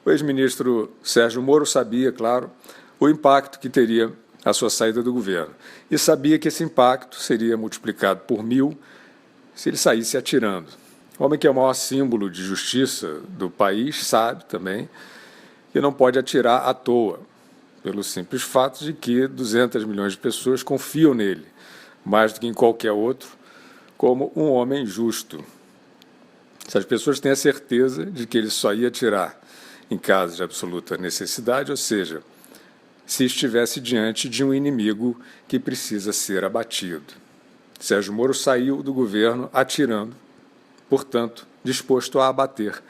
O ex-ministro Sérgio Moro sabia, claro, o impacto que teria a sua saída do governo e sabia que esse impacto seria multiplicado por 1000 se ele saísse atirando. O homem que é o maior símbolo de justiça do país sabe também que não pode atirar à toa, pelo simples fato de que 200 milhões de pessoas confiam nele, mais do que em qualquer outro, como um homem justo. Se as pessoas têm a certeza de que ele só ia atirar em caso de absoluta necessidade, ou seja, se estivesse diante de um inimigo que precisa ser abatido. Sérgio Moro saiu do governo atirando, portanto, disposto a abater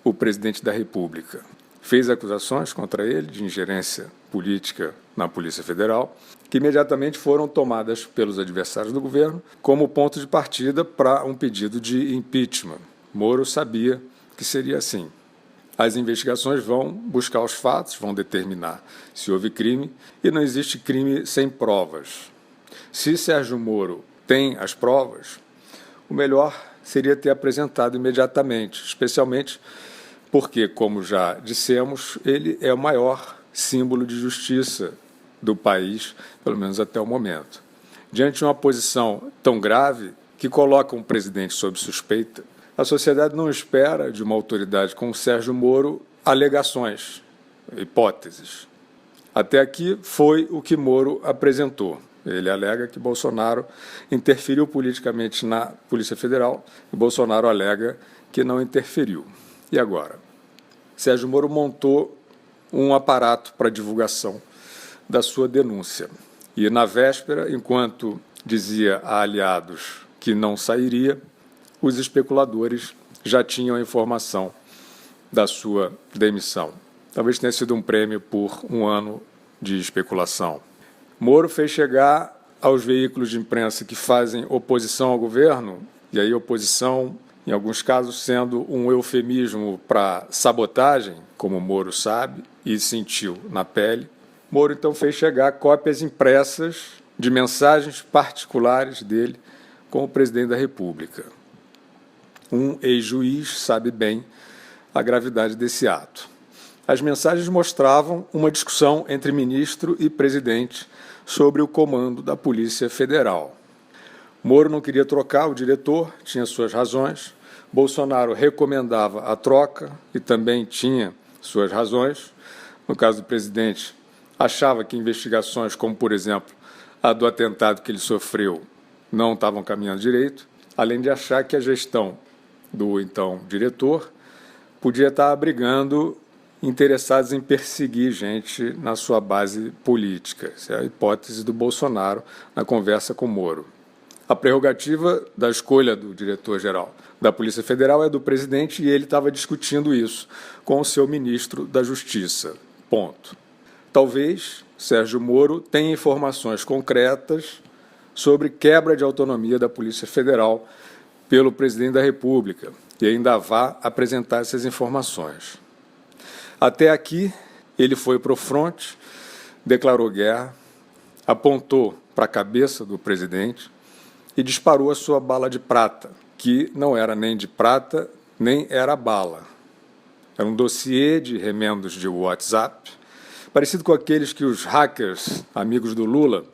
o presidente da República. Fez acusações contra ele de ingerência política na Polícia Federal, que imediatamente foram tomadas pelos adversários do governo como ponto de partida para um pedido de impeachment. Moro sabia que seria assim. As investigações vão buscar os fatos, vão determinar se houve crime, e não existe crime sem provas. Se Sérgio Moro tem as provas, o melhor seria ter apresentado imediatamente, especialmente porque, como já dissemos, ele é o maior símbolo de justiça do país, pelo menos até o momento. Diante de uma posição tão grave que coloca um presidente sob suspeita, a sociedade não espera de uma autoridade como Sérgio Moro alegações, hipóteses. Até aqui foi o que Moro apresentou. Ele alega que Bolsonaro interferiu politicamente na Polícia Federal e Bolsonaro alega que não interferiu. E agora? Sérgio Moro montou um aparato para divulgação da sua denúncia. E na véspera, enquanto dizia a aliados que não sairia, os especuladores já tinham a informação da sua demissão. Talvez tenha sido um prêmio por um ano de especulação. Moro fez chegar aos veículos de imprensa que fazem oposição ao governo, e aí oposição, em alguns casos, sendo um eufemismo para sabotagem, como Moro sabe e sentiu na pele. Moro, então, fez chegar cópias impressas de mensagens particulares dele com o presidente da República. Um ex-juiz sabe bem a gravidade desse ato. As mensagens mostravam uma discussão entre ministro e presidente sobre o comando da Polícia Federal. Moro não queria trocar o diretor, tinha suas razões. Bolsonaro recomendava a troca e também tinha suas razões. No caso do presidente, achava que investigações como, por exemplo, a do atentado que ele sofreu não estavam caminhando direito, além de achar que a gestão do então diretor podia estar abrigando interessados em perseguir gente na sua base política. Essa é a hipótese do Bolsonaro na conversa com Moro. A prerrogativa da escolha do diretor-geral da Polícia Federal é do presidente e ele estava discutindo isso com o seu ministro da Justiça. Ponto. Talvez Sérgio Moro tenha informações concretas sobre quebra de autonomia da Polícia Federal pelo presidente da República e ainda vá apresentar essas informações. Até aqui, ele foi para o fronte, declarou guerra, apontou para a cabeça do presidente e disparou a sua bala de prata, que não era nem de prata, nem era bala. Era um dossiê de remendos de WhatsApp, parecido com aqueles que os hackers, amigos do Lula,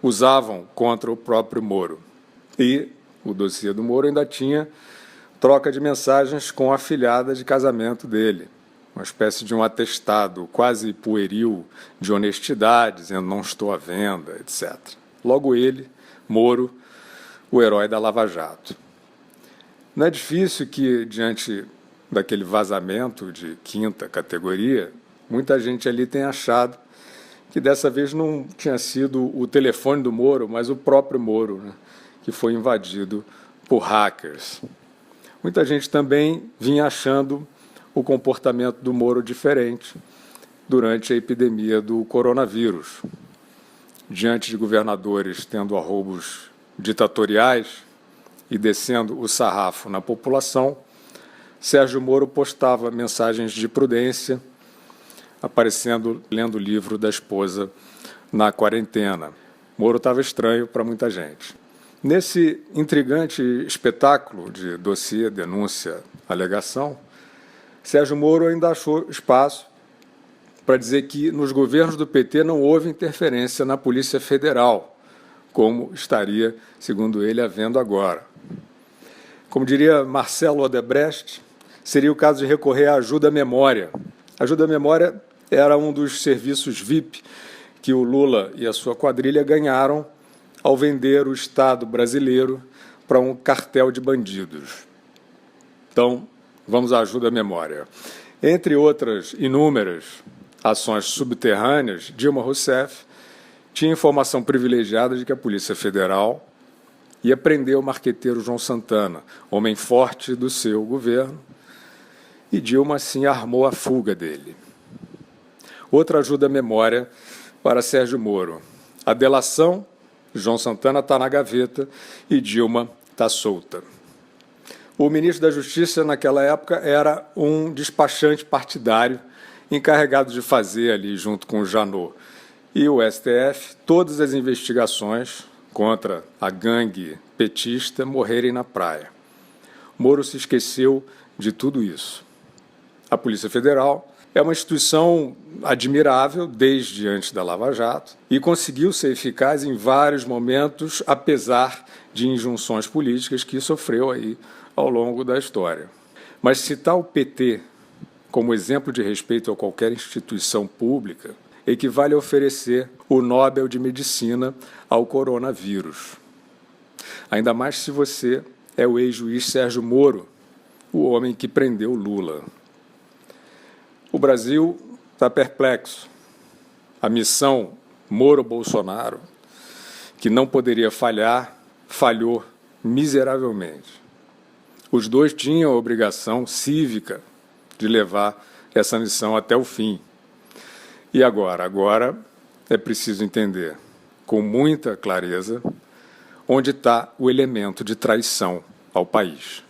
usavam contra o próprio Moro. E o dossiê do Moro ainda tinha troca de mensagens com a afilhada de casamento dele, uma espécie de um atestado quase pueril de honestidade, dizendo não estou à venda, etc. Logo ele, Moro, o herói da Lava Jato. Não é difícil que, diante daquele vazamento de quinta categoria, muita gente ali tenha achado que dessa vez não tinha sido o telefone do Moro, mas o próprio Moro, né, que foi invadido por hackers. Muita gente também vinha achando o comportamento do Moro diferente durante a epidemia do coronavírus. Diante de governadores tendo arroubos ditatoriais e descendo o sarrafo na população, Sérgio Moro postava mensagens de prudência, aparecendo lendo o livro da esposa na quarentena. Moro estava estranho para muita gente. Nesse intrigante espetáculo de dossiê, denúncia, alegação, Sérgio Moro ainda achou espaço para dizer que nos governos do PT não houve interferência na Polícia Federal, como estaria, segundo ele, havendo agora. Como diria Marcelo Odebrecht, seria o caso de recorrer à ajuda-memória. A ajuda-memória era um dos serviços VIP que o Lula e a sua quadrilha ganharam ao vender o Estado brasileiro para um cartel de bandidos. Então, vamos à ajuda-memória. Entre outras inúmeras ações subterrâneas, Dilma Rousseff tinha informação privilegiada de que a Polícia Federal ia prender o marqueteiro João Santana, homem forte do seu governo, e Dilma, assim, armou a fuga dele. Outra ajuda-memória para Sérgio Moro. A delação, João Santana está na gaveta e Dilma está solta. O ministro da Justiça, naquela época, era um despachante partidário encarregado de fazer ali, junto com o Janot e o STF, todas as investigações contra a gangue petista morrerem na praia. Moro se esqueceu de tudo isso. A Polícia Federal é uma instituição admirável desde antes da Lava Jato e conseguiu ser eficaz em vários momentos, apesar de injunções políticas que sofreu aí ao longo da história. Mas citar o PT como exemplo de respeito a qualquer instituição pública equivale a oferecer o Nobel de Medicina ao coronavírus. Ainda mais se você é o ex-juiz Sérgio Moro, o homem que prendeu Lula. O Brasil está perplexo. A missão Moro-Bolsonaro, que não poderia falhar, falhou miseravelmente. Os dois tinham a obrigação cívica de levar essa missão até o fim. E agora? Agora é preciso entender, com muita clareza, onde está o elemento de traição ao país.